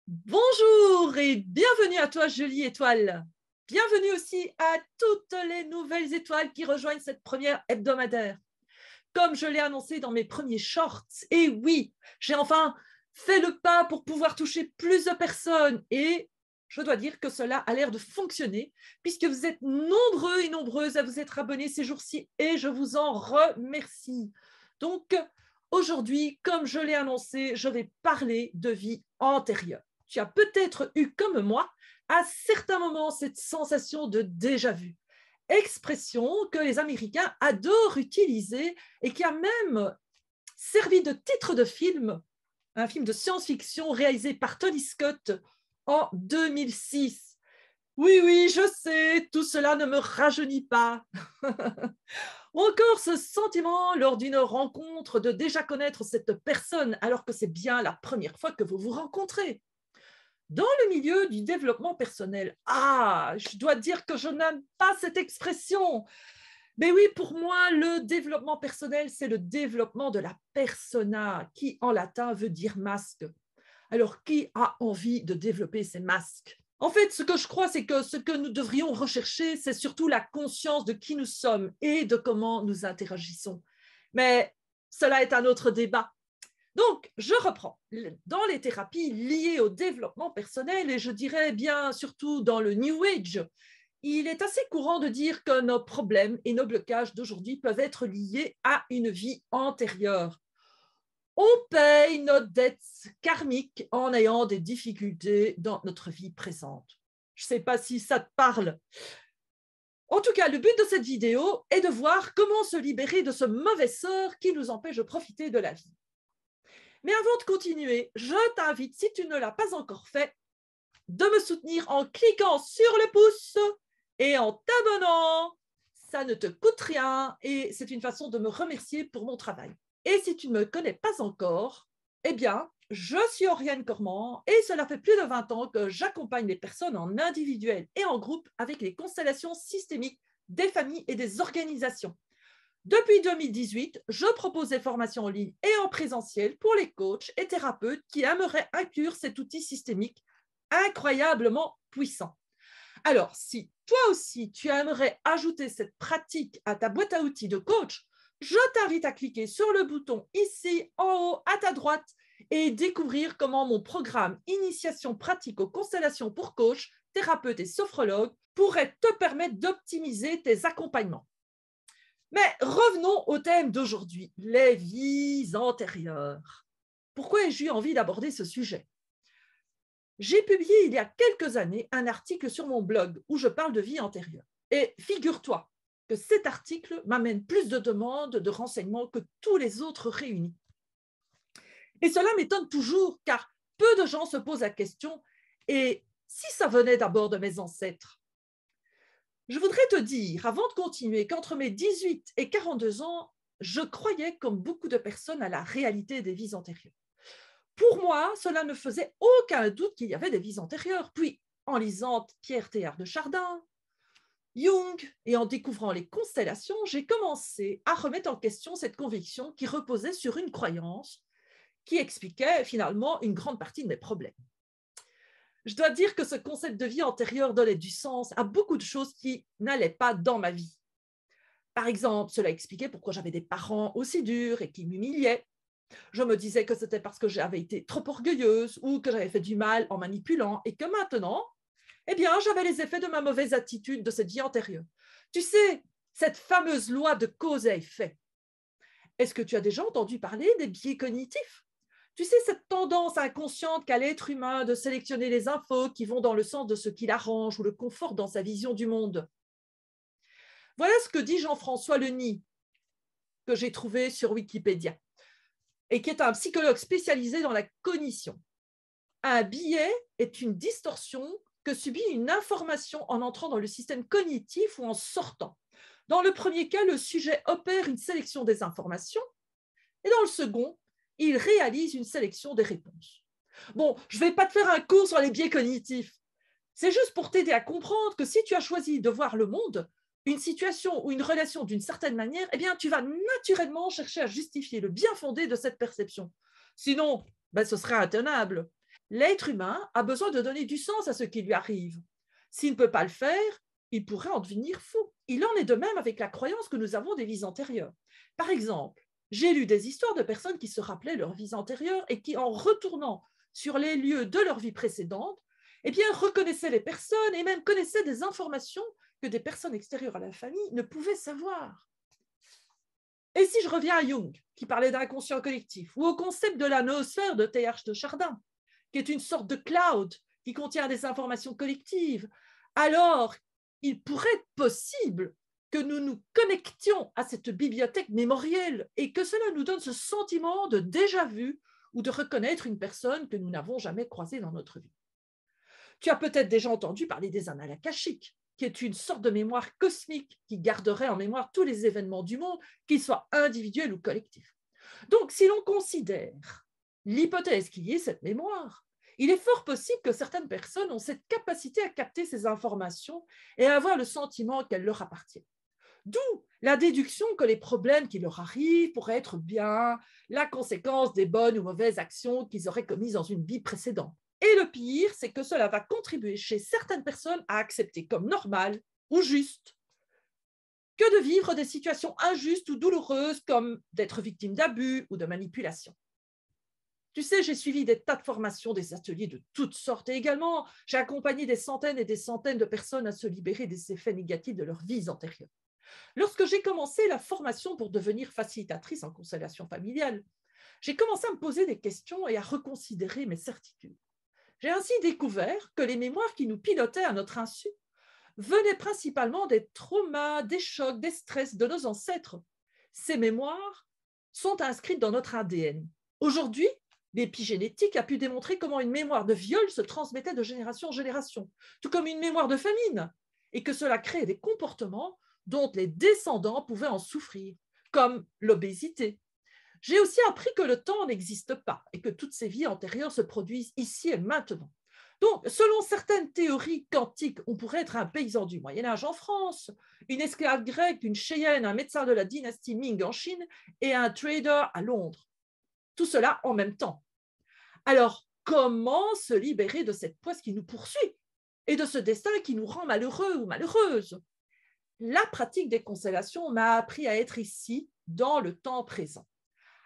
Bonjour et bienvenue à toi, jolie étoile. Bienvenue aussi à toutes les nouvelles étoiles qui rejoignent cette première hebdomadaire. Comme je l'ai annoncé dans mes premiers shorts, et oui, j'ai enfin fait le pas pour pouvoir toucher plus de personnes et je dois dire que cela a l'air de fonctionner puisque vous êtes nombreux et nombreuses à vous être abonnés ces jours-ci et je vous en remercie. Donc, aujourd'hui, comme je l'ai annoncé, je vais parler de vie antérieure. Tu as peut-être eu, comme moi, à certains moments cette sensation de déjà-vu, expression que les Américains adorent utiliser et qui a même servi de titre de film, un film de science-fiction réalisé par Tony Scott en 2006. Oui, oui, je sais, tout cela ne me rajeunit pas. Ou encore ce sentiment lors d'une rencontre de déjà connaître cette personne alors que c'est bien la première fois que vous vous rencontrez. Dans le milieu du développement personnel, je dois dire que je n'aime pas cette expression. Mais oui, pour moi, le développement personnel, c'est le développement de la persona, qui en latin veut dire masque. Alors, qui a envie de développer ces masques? En fait, ce que je crois, c'est que ce que nous devrions rechercher, c'est surtout la conscience de qui nous sommes et de comment nous interagissons. Mais cela est un autre débat. Donc, je reprends. Dans les thérapies liées au développement personnel, et je dirais bien surtout dans le New Age, il est assez courant de dire que nos problèmes et nos blocages d'aujourd'hui peuvent être liés à une vie antérieure. On paye notre dette karmique en ayant des difficultés dans notre vie présente. Je ne sais pas si ça te parle. En tout cas, le but de cette vidéo est de voir comment se libérer de ce mauvais sort qui nous empêche de profiter de la vie. Mais avant de continuer, je t'invite, si tu ne l'as pas encore fait, de me soutenir en cliquant sur le pouce et en t'abonnant. Ça ne te coûte rien et c'est une façon de me remercier pour mon travail. Et si tu ne me connais pas encore, eh bien, je suis Oriane Cormand et cela fait plus de 20 ans que j'accompagne les personnes en individuel et en groupe avec les constellations systémiques des familles et des organisations. Depuis 2018, je propose des formations en ligne et en présentiel pour les coachs et thérapeutes qui aimeraient inclure cet outil systémique incroyablement puissant. Alors, si toi aussi tu aimerais ajouter cette pratique à ta boîte à outils de coach, je t'invite à cliquer sur le bouton ici en haut à ta droite et découvrir comment mon programme Initiation pratique aux constellations pour coach, thérapeute et sophrologue pourrait te permettre d'optimiser tes accompagnements. Mais revenons au thème d'aujourd'hui, les vies antérieures. Pourquoi ai-je eu envie d'aborder ce sujet? J'ai publié il y a quelques années un article sur mon blog où je parle de vie antérieure. Et figure-toi que cet article m'amène plus de demandes de renseignements que tous les autres réunis. Et cela m'étonne toujours car peu de gens se posent la question, et si ça venait d'abord de mes ancêtres? Je voudrais te dire, avant de continuer, qu'entre mes 18 et 42 ans, je croyais, comme beaucoup de personnes, à la réalité des vies antérieures. Pour moi, cela ne faisait aucun doute qu'il y avait des vies antérieures. Puis, en lisant Pierre Teilhard de Chardin, Jung et en découvrant les constellations, j'ai commencé à remettre en question cette conviction qui reposait sur une croyance qui expliquait finalement une grande partie de mes problèmes. Je dois dire que ce concept de vie antérieure donnait du sens à beaucoup de choses qui n'allaient pas dans ma vie. Par exemple, cela expliquait pourquoi j'avais des parents aussi durs et qui m'humiliaient. Je me disais que c'était parce que j'avais été trop orgueilleuse ou que j'avais fait du mal en manipulant et que maintenant, eh bien, j'avais les effets de ma mauvaise attitude de cette vie antérieure. Tu sais, cette fameuse loi de cause et effet. Est-ce que tu as déjà entendu parler des biais cognitifs? Tu sais, cette tendance inconsciente qu'a l'être humain de sélectionner les infos qui vont dans le sens de ce qui l'arrange ou le conforte dans sa vision du monde. Voilà ce que dit Jean-François Lenny, que j'ai trouvé sur Wikipédia, et qui est un psychologue spécialisé dans la cognition. Un biais est une distorsion que subit une information en entrant dans le système cognitif ou en sortant. Dans le premier cas, le sujet opère une sélection des informations, et dans le second, il réalise une sélection des réponses. Bon, je ne vais pas te faire un cours sur les biais cognitifs. C'est juste pour t'aider à comprendre que si tu as choisi de voir le monde, une situation ou une relation d'une certaine manière, eh bien, tu vas naturellement chercher à justifier le bien fondé de cette perception. Sinon, ce serait intenable. L'être humain a besoin de donner du sens à ce qui lui arrive. S'il ne peut pas le faire, il pourrait en devenir fou. Il en est de même avec la croyance que nous avons des vies antérieures. Par exemple, j'ai lu des histoires de personnes qui se rappelaient leurs vies antérieures et qui, en retournant sur les lieux de leur vie précédente, eh bien, reconnaissaient les personnes et même connaissaient des informations que des personnes extérieures à la famille ne pouvaient savoir. Et si je reviens à Jung, qui parlait d'inconscient collectif, ou au concept de la noosphère de Teilhard de Chardin, qui est une sorte de cloud qui contient des informations collectives, alors il pourrait être possible que nous nous connections à cette bibliothèque mémorielle et que cela nous donne ce sentiment de déjà-vu ou de reconnaître une personne que nous n'avons jamais croisée dans notre vie. Tu as peut-être déjà entendu parler des annales akashiques, qui est une sorte de mémoire cosmique qui garderait en mémoire tous les événements du monde, qu'ils soient individuels ou collectifs. Donc, si l'on considère l'hypothèse qu'il y ait cette mémoire, il est fort possible que certaines personnes ont cette capacité à capter ces informations et à avoir le sentiment qu'elles leur appartiennent. D'où la déduction que les problèmes qui leur arrivent pourraient être bien la conséquence des bonnes ou mauvaises actions qu'ils auraient commises dans une vie précédente. Et le pire, c'est que cela va contribuer chez certaines personnes à accepter comme normal ou juste que de vivre des situations injustes ou douloureuses comme d'être victime d'abus ou de manipulation. Tu sais, j'ai suivi des tas de formations, des ateliers de toutes sortes et également, j'ai accompagné des centaines et des centaines de personnes à se libérer des effets négatifs de leurs vies antérieures. Lorsque j'ai commencé la formation pour devenir facilitatrice en constellation familiale, j'ai commencé à me poser des questions et à reconsidérer mes certitudes. J'ai ainsi découvert que les mémoires qui nous pilotaient à notre insu venaient principalement des traumas, des chocs, des stress de nos ancêtres. Ces mémoires sont inscrites dans notre ADN. Aujourd'hui, l'épigénétique a pu démontrer comment une mémoire de viol se transmettait de génération en génération, tout comme une mémoire de famine, et que cela créait des comportements dont les descendants pouvaient en souffrir, comme l'obésité. J'ai aussi appris que le temps n'existe pas et que toutes ces vies antérieures se produisent ici et maintenant. Donc, selon certaines théories quantiques, on pourrait être un paysan du Moyen-Âge en France, une esclave grecque, une Cheyenne, un médecin de la dynastie Ming en Chine et un trader à Londres. Tout cela en même temps. Alors, comment se libérer de cette poisse qui nous poursuit et de ce destin qui nous rend malheureux ou malheureuses? La pratique des constellations m'a appris à être ici, dans le temps présent,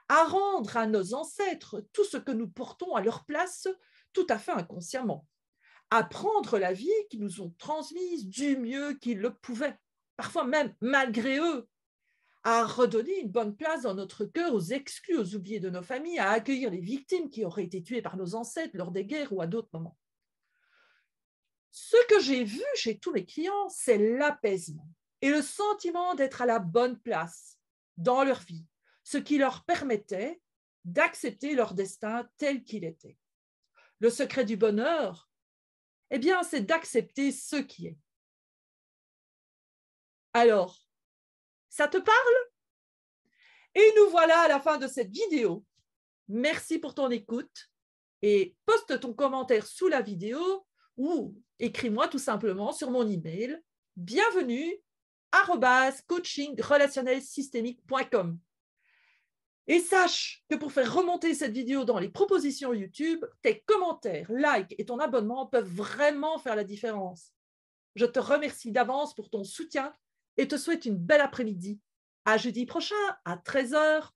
à rendre à nos ancêtres tout ce que nous portons à leur place tout à fait inconsciemment, à prendre la vie qu'ils nous ont transmise du mieux qu'ils le pouvaient, parfois même malgré eux, à redonner une bonne place dans notre cœur aux exclus, aux oubliés de nos familles, à accueillir les victimes qui auraient été tuées par nos ancêtres lors des guerres ou à d'autres moments. Ce que j'ai vu chez tous mes clients, c'est l'apaisement et le sentiment d'être à la bonne place dans leur vie, ce qui leur permettait d'accepter leur destin tel qu'il était. Le secret du bonheur, eh bien, c'est d'accepter ce qui est. Alors, ça te parle? Et nous voilà à la fin de cette vidéo. Merci pour ton écoute et poste ton commentaire sous la vidéo ou écris-moi tout simplement sur mon email bienvenue@coachingrelationnelsystémique.com. Et sache que pour faire remonter cette vidéo dans les propositions YouTube, tes commentaires, likes et ton abonnement peuvent vraiment faire la différence. Je te remercie d'avance pour ton soutien et te souhaite une belle après-midi. À jeudi prochain à 13h.